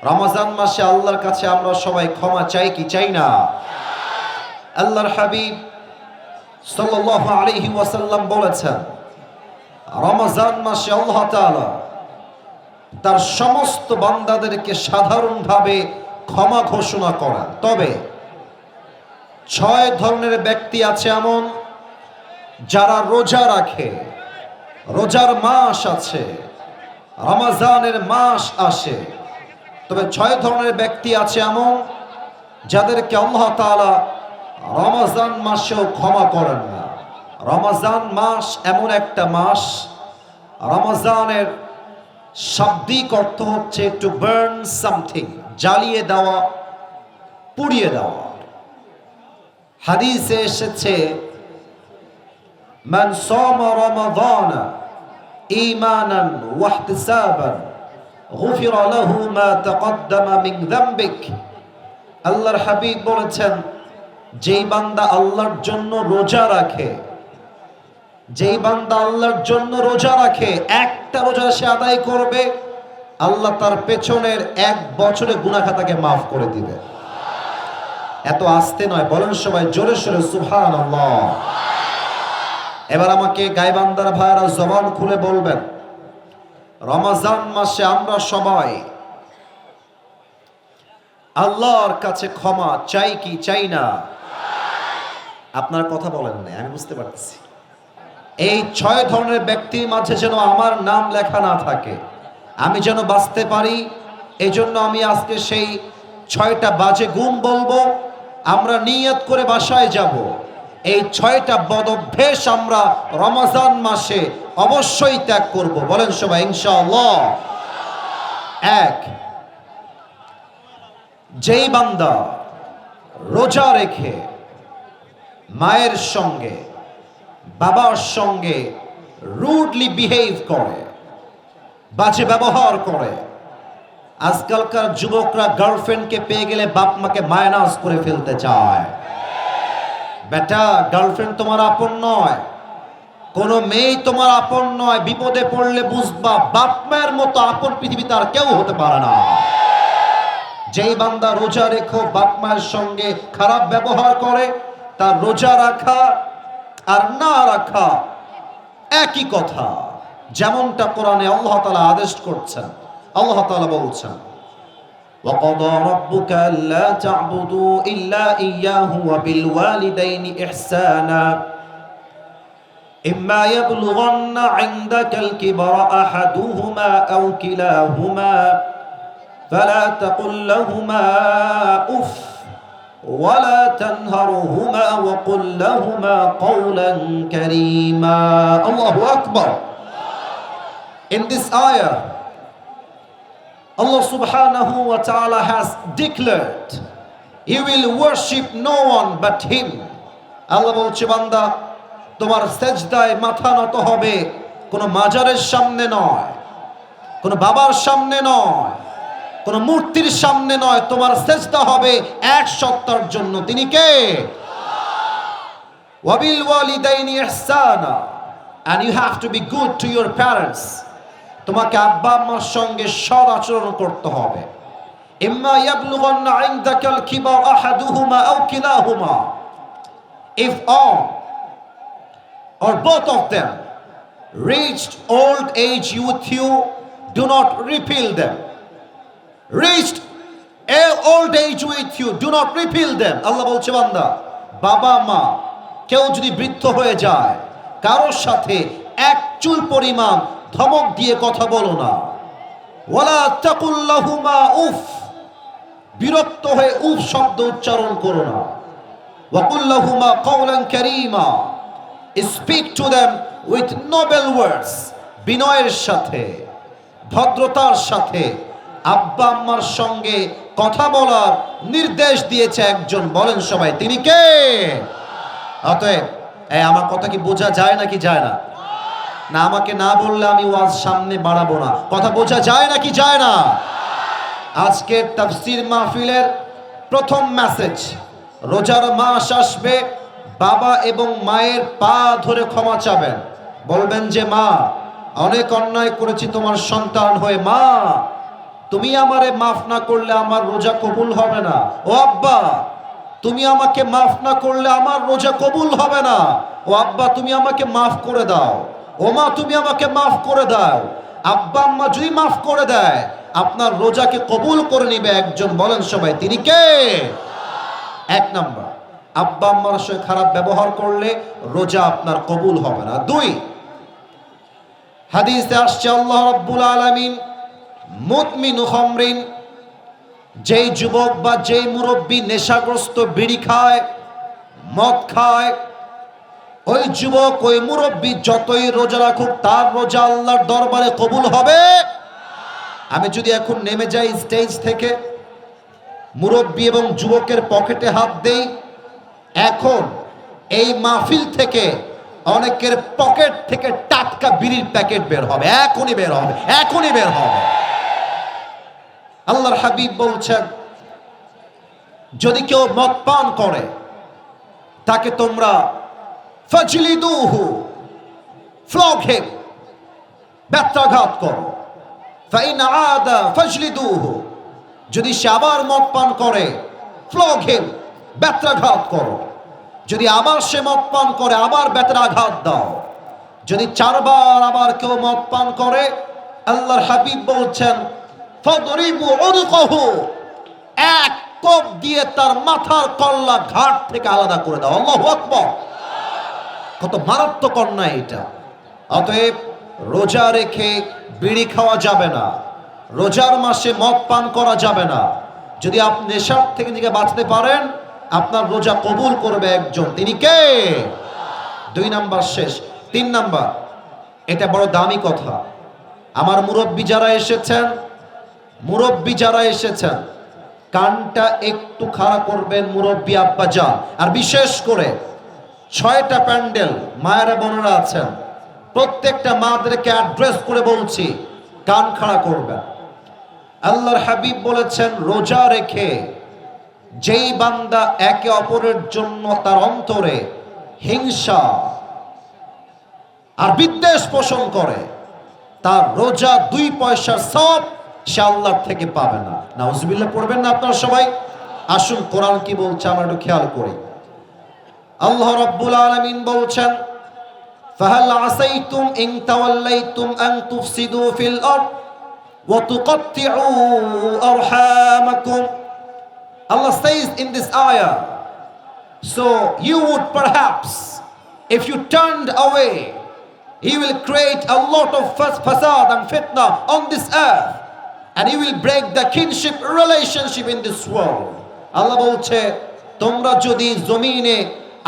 রমজান মাসে আল্লাহর কাছে আমরা সবাই ক্ষমা চাই কি চাই না? আল্লাহর হাবিব সাল্লাল্লাহু আলাইহি ওয়াসাল্লাম বলেছেন, রমজান মাসে আল্লাহ তাআলা তার সমস্ত বান্দাদেরকে সাধারণভাবে ক্ষমা ঘোষণা করেন। তবে 6 ধরনের ব্যক্তি আছে এমন যারা রোজা রাখে, রোজার মাস আছে, রমজানের মাস আসে, তবে 6 ধরনের ব্যক্তি আছে এমন যাদেরকে আল্লাহ তাআলা রমজান মাসেও ক্ষমা করেন না। রমজান মাস এমন একটা মাস, রমজানের শাব্দিক অর্থ হচ্ছে টু বার্ন সামথিং, জ্বালিয়ে দেওয়া, পুড়িয়ে দেওয়া। হাদিসে এসেছে, মান সামা রমাদান ঈমানান ওয়া ইহতিসাবান গুফিরা লাহু মা তাকদ্দামা মিন যামবিক। আল্লাহর হাবিব বলেছেন, যেই বান্দা আল্লাহর জন্য রোজা রাখে, যেই বান্দা আল্লাহর জন্য রোজা রাখে, একটা রোজা সে আদায় করবে, আল্লাহ তার পেছনের 1 বছরে গুনাহ খাতাকে মাফ করে দিবে। এত আস্তে নয়, বলেন সবাই জোরে সোরে সুবহানাল্লাহ। এবার আমাকে গায়বান্দার ভাইরা জবান খুলে বলবেন, রমজান মাসে আমরা সবাই আল্লাহর কাছে ক্ষমা চাই কি চাই না? আপনার কথা বলেন না, আমি বুঝতে পারতেছি। এই 6 ধরনের ব্যক্তির মাঝে যেন আমার নাম লেখা না থাকে, আমি যেন বাঁচতে পারি, এই জন্য আমি আজকে সেই 6টা বাজে গুণ বলবো। আমরা নিয়ত করে বাসায় যাব, এই 6টা বদ অভ্যেস আমরা রমজান মাসে অবশ্যই ত্যাগ করব। বলেন সবাই ইনশাআল্লাহ। 1, যেই বান্দা রোজা রেখে মায়ের সঙ্গে, বাবার সঙ্গে রুডলি বিহেভ করে, বাজে ব্যবহার করে। আজকালকার যুবকরা গার্লফ্রেন্ডকে পেয়ে গেলে বাপ মাকে মাইনাস করে ফেলতে চায়। বেটা, গার্লফ্রেন্ড তোমার আপন নয়, কোন মেয়ে তোমার আপন নয়। বিপদে পড়লে বুঝবা, বাপ মায়ের মতো আপন পৃথিবীতে আর কেউ হতে পারে না। যেই বান্দা রোজা রেখো বাপ মায়ের সঙ্গে খারাপ ব্যবহার করে, তার রোজা রাখা আর না রাখা একই কথা। যেমনটা কোরআনে আল্লাহ তাআলা আদেশ করছেন। আল্লাহ তাআলা বলছেন, وَقَضَى رَبُّكَ أَلَّا تَعْبُدُوا إِلَّا إِيَّاهُ وَبِالْوَالِدَيْنِ إِحْسَانًا إِمَّا يَبْلُغَنَّ عِندَكَ الْكِبَرَ أَحَدُهُمَا أَوْ كِلَاهُمَا فَلَا تَقُل لَّهُمَا أُفٍّ وَلَا تَنْهَرْهُمَا وَقُل لَّهُمَا قَوْلًا كَرِيمًا. Allahu Akbar. In this ayah, Allah subhanahu wa ta'ala has declared, you will worship no one but him. আল্লাহ বলছে, বান্দা তোমার সেজদায় মাথা নত হবে কোন মাজারের সামনে নয়, কোন বাবার সামনে নয়, কোন মূর্তির সামনে নয়। তোমার সেজদা হবে এক সত্তার জন্য। তিনি কে? ওয়াবিল ওয়ালিদাইনি ইহসানা, and you have to be good to your parents. তোমাকে আব্বা আম্মার সঙ্গে সৎ আচরণ করতে হবে। ইম্মা ইয়াবলুগান্না ইনদাকাল কিবার আহাদুহুমা আও কিলাহুমা, if all or both of them reached old age with you, do not repel them. Reached old age with you, do not repel them. আল্লাহ বলছে, বান্দা বাবা মা কেউ যদি বৃদ্ধ হয়ে যায়, কারোর সাথে এক চুল পরিমাণ ধমক দিয়ে কথা বলো না। ওয়ালা তাকুল লাহুমা উফ, বিরক্ত হয়ে উফ শব্দ উচ্চারণ করো না। ওয়াকুল লাহুমা কাওলান কারীমা, speak to them with noble words, বিনয়ের সাথে, ভদ্রতার সাথে আব্বা আম্মার সঙ্গে কথা বলার নির্দেশ দিয়েছে একজন। বলেন সবাই, তিনি কে? অতএব আমার কথা কি বোঝা যায় নাকি যায় না? না, আমাকে না বললে আমি ওয়াজ সামনে বাড়াবো না। কথা বোঝা যায় নাকি যায় না? আজকের তাফসীর মাহফিলের প্রথম মেসেজ, রোজার মাস আসবে, বাবা এবং মায়ের পা ধরে ক্ষমা চাবেন। বলবেন যে, মা অনেক অন্যায় করেছি তোমার সন্তান হয়ে, মা তুমি আমারে মাফ না করলে আমার রোজা কবুল হবে না। ও আব্বা, তুমি আমাকে মাফ না করলে আমার রোজা কবুল হবে না। ও আব্বা, তুমি আমাকে মাফ করে দাও। ও মা, তুমি আমাকে মাফ করে দাও। আব্বা আম্মা যদি মাফ করে দেয়, আপনার রোজাকে কবুল করে নিবে একজন। বলেন সবাই, তিনি কে? এক নাম্বার, আব্বা আম্মার সাথে খারাপ ব্যবহার করলে রোজা আপনার কবুল হবে না। দুই, হাদিসে আসছে আল্লাহ রাব্বুল আলামিন মুদমিনু খামরিন, যেই যুবক বা যেই মুরব্বী নেশাগ্রস্ত বিড়ি খায়, মদ খায়, ওই যুবক ওই মুরব্বী যতই রোজা রাখুক তার রোজা আল্লাহর দরবারে কবুল হবে। আমি যদি এখন নেমে যাই স্টেজ থেকে, মুরব্বী এবং যুবকের পকেটে হাত দেই, এখন এই মাহফিল থেকে অনেকের পকেট থেকে টাটকা বিড়ির প্যাকেট বের হবে, এখনই বের হবে, এখনই বের হবে। আল্লাহর হাবিব বলছেন, যদি কেউ মদ পান করে তাকে তোমরা ফাজলিদুহু, ফ্লগ হিম, ব্যত্রাঘাত করো। ফাইন আদা ফাজলিদুহু, যদি সে আবার মদ পান করে, ফ্লগ হিম, ব্যত্রাঘাত করো। যদি আবার সে মদ পান করে, আবার ব্যত্রাঘাত দাও। যদি চারবার আবার কেউ মদ পান করে, আল্লাহর হাবিব বলছেন ফাদরিবু উনকাহু, এক কোপ দিয়ে তার মাথার কল্লা ঘাট থেকে আলাদা করে দাও। আল্লাহু আকবার। কত মারাত্মক অন্যায় এটা। অতএব রোজা রেখে বিড়ি খাওয়া যাবে না, রোজার মাসে মদ পান করা যাবে না। যদি আপনি নেশার থেকে নিজেকে বাঁচতে পারেন, আপনার রোজা কবুল করবে একজন, তিনি কে? দুই নাম্বার শেষ। তিন নাম্বার, এটা বড় দামি কথা। আমার মুরব্বী যারা এসেছেন, মুরব্বী যারা এসেছেন, কানটা একটু খাড়া করবেন মুরব্বী আব্বা যান। আর বিশেষ করে 6টা প্যান্ডেল মায়েরা বোনেরা আছেন, প্রত্যেকটা মাদেরকে অ্যাড্রেস করে বলছি, কান খাড়া করবেন। আল্লাহর হাবিব বলেছেন, রোজা রেখে যেই বান্দা একে অপরের জন্য তার অন্তরে হিংসা আর বিদ্বেষ পোষণ করে, তার রোজা 2 পয়সার সওয়াব সে আল্লাহর থেকে পাবে না। নাউজুবিল্লাহ পড়বেন না আপনারা সবাই? আসুন কোরআন কি বলছে আমরা একটু খেয়াল করি। আল্লাহ রাব্বুল আলামিন বলছেন, ফাহাল আসাইতুম ইন তাওয়াল্লাইতুম আন তুফসিদু ফিল আরদ ওয়া তুকাত্তিউ আরহামাকুম। Allah says in this ayah, so you would perhaps, if you turned away, He will create a lot of fasad and fitna on this earth, and He will break the kinship relationship in this world. Allah বলছে, তোমরা যদি জমিনে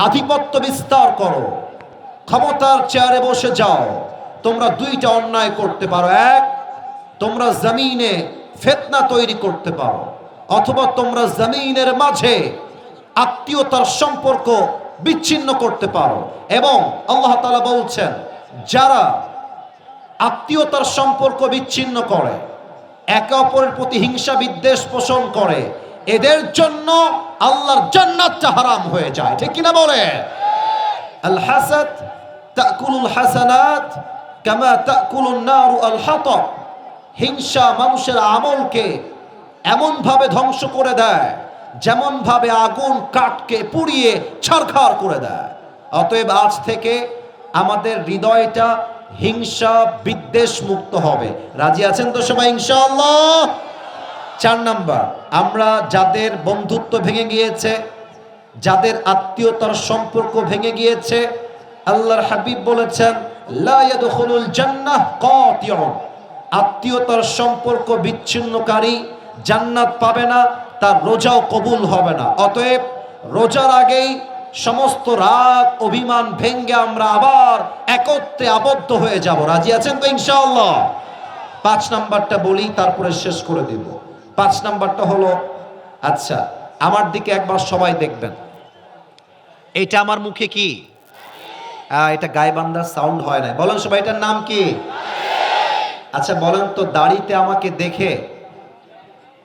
আধিপত্য বিস্তার করো, ক্ষমতার চেয়ারে বসে যাও, তোমরা দুইটা অন্যায় করতে পারো। এক, তোমরা জমিনে ফিতনা তৈরি করতে পারো, অথবা তোমরা জমিনের মাঝে আত্মীয়তার সম্পর্ক বিচ্ছিন্ন করতে পারো। এবং আল্লাহ তাআলা বলছেন, যারা আত্মীয়তার সম্পর্ক বিচ্ছিন্ন করে, একে অপরের প্রতি হিংসা বিদ্বেষ পোষণ করে, এদের জন্য আল্লাহর জান্নাতটা হারাম হয়ে যায়। ঠিক কিনা বলে? আল হাসাদ তাকুলুল হাসানাত কামা তাকুলুন নারু আল হাতাব। হিংসা মানুষের আমলকে এমন ভাবে ধ্বংস করে দেয় যেমন ভাবে আগুন কাঠকে পুড়িয়ে ছারখার করে দেয়। অতএব আজ থেকে আমাদের হৃদয়টা হিংসা বিদ্বেষ মুক্ত হবে। রাজি আছেন তো সবাই ইনশাআল্লাহ? 4 নাম্বার, আমরা যাদের বন্ধুত্ব ভেঙে গিয়েছে, যাদের আত্মীয়তার সম্পর্ক ভেঙে গিয়েছে, আল্লাহর হাবিব বলেছেন, লা ইয়াদখুলুল জান্নাহ কাতিউন, আত্মীয়তার সম্পর্ক বিচ্ছিন্নকারী জান্নাত পাবে না, তার রোজাও কবুল হবে না। অতএব রোজার আগেই সমস্ত রাগ অভিমান ভেঙ্গে আমরা আবার একত্রে আবদ্ধ হয়ে যাব। রাজি আছেন তো ইনশাআল্লাহ? 5 নাম্বারটা বলি, তারপরে শেষ করে দিব। 5 নাম্বারটা হলো, আচ্ছা আমার দিকে একবার সবাই দেখবেন, এটা আমার মুখে কি? এটা গায়বান্দার সাউন্ড হয় না। বলেন সবাই, এটার নাম কি? আচ্ছা বলেন তো, দাড়িতে আমাকে দেখে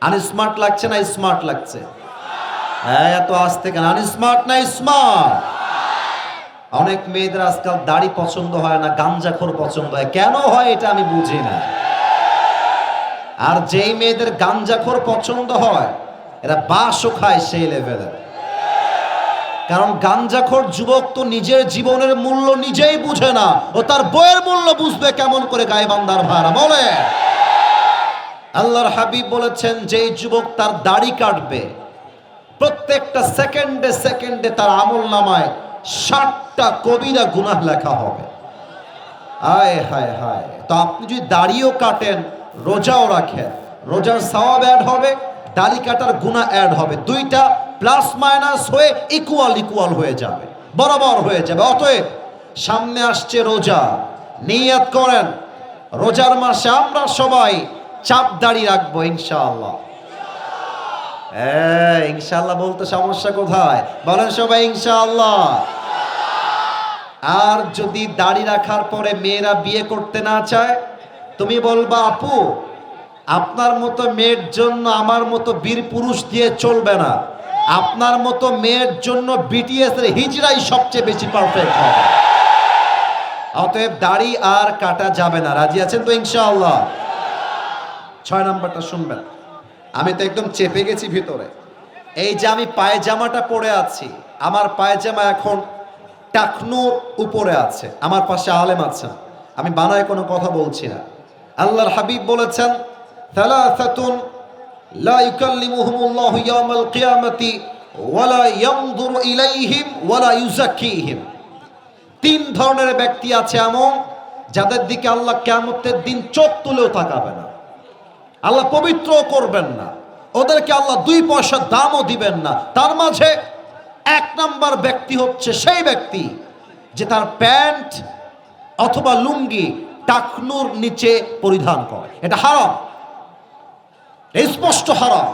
আনস্মার্ট লাগছে না স্মার্ট লাগছে? হ্যাঁ, এত আসতে কেন? আনস্মার্ট না স্মার্ট? অনেক মেয়েদের আজকাল দাড়ি পছন্দ হয় না, গাঞ্জাখোর পছন্দ হয়। কেন হয় এটা আমি বুঝি না। আর যেই মেয়েদের গাঞ্জাখোর পছন্দ হয় এরা বাসও খায় সেই লেভেলের। কারণ গাঞ্জাখোর যুবক তো নিজের জীবনের মূল্য নিজেই বুঝে না, ও তার বইয়ের মূল্য বুঝবে কেমন করে? গায়বান্দার ভাড়া বলে আল্লাহর হাবিব বলেছেন, যেই যুবক তার দাড়ি কাটবে প্রত্যেকটা সেকেন্ডে সেকেন্ডে তার আমল নামায় 60টা কবিরা গুনাহ লেখা হবে। আয় হায় হায়। তো আপনি যদি দাড়িও কাটেন, রোজাও রাখেন, রোজার সওয়াব অ্যাড হবে, দাড়ি কাটার গুনাহ অ্যাড হবে, দুইটা প্লাস মাইনাস হয়ে ইকুয়াল হয়ে যাবে, বরাবর হয়ে যাবে। অতএব সামনে আসছে রোজা, নিয়ত করেন রোজার মাসে আমরা সবাই চাপ দাড়ি রাখবো ইনশাআল্লাহ। ইনশাআল্লাহ বলতে সমস্যা কোথায়? বলেন সবাই ইনশাআল্লাহ। আর যদি দাড়ি রাখার পরে মেয়েরা বিয়ে করতে না চায়, তুমি বলবা আপু আপনার মতো মেয়ের জন্য আমার মতো বীর পুরুষ দিয়ে চলবে না, আপনার মতো মেয়ের জন্য বিটিএস এর হিজড়াই সবচেয়ে বেশি পারফেক্ট হবে। অতএব দাড়ি আর কাটা যাবে না। রাজি আছেন তো ইনশাআল্লাহ? 6 নাম্বারটা শুনবেন। আমি তো একদম চেপে গেছি ভিতরে। এই যে আমি পায়জামাটা পরে আছি, আমার পায়জামা এখন টাকনুর উপরে আছে, আমার পাশে আলেম আছেন, আমি বানায় কোনো কথা বলছি না। আল্লাহর হাবিব বলেছেন, থালাসাতুন লা ইউকাল্লিমুহুমুল্লাহু ইয়াওমাল কিয়ামাতি ওয়ালা ইয়ানজুরু ইলাইহিম ওয়ালা ইউযাক্কিহিম। 3 ধরনের ব্যক্তি আছে এমন যাদের দিকে আল্লাহ কিয়ামতের দিন চোখ তুলেও তাকাবে না, আল্লাহ পবিত্র করবেন না, ওদেরকে আল্লাহ 2 পয়সা দামও দিবেন না। তার মাঝে 1 নাম্বার ব্যক্তি হচ্ছে সেই ব্যক্তি যে তার প্যান্ট অথবা লুঙ্গি টাকনুর নিচে পরিধান করে। এটা হারাম, স্পষ্ট হারাম।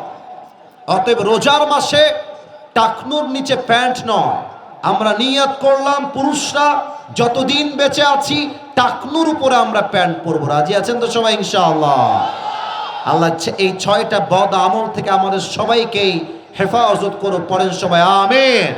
অতএব রোজার মাসে টাকনুর নিচে প্যান্ট নয়। আমরা নিয়ত করলাম পুরুষরা যতদিন বেঁচে আছি টাকনুর উপরে আমরা প্যান্ট পরবো। রাজি আছেন তো সবাই ইনশাআল্লাহ? আল্লাহ এই 6টা বদ আমল থেকে আমাদের সবাইকেই হেফাজত করুক। পড়েন সবাই আমিন।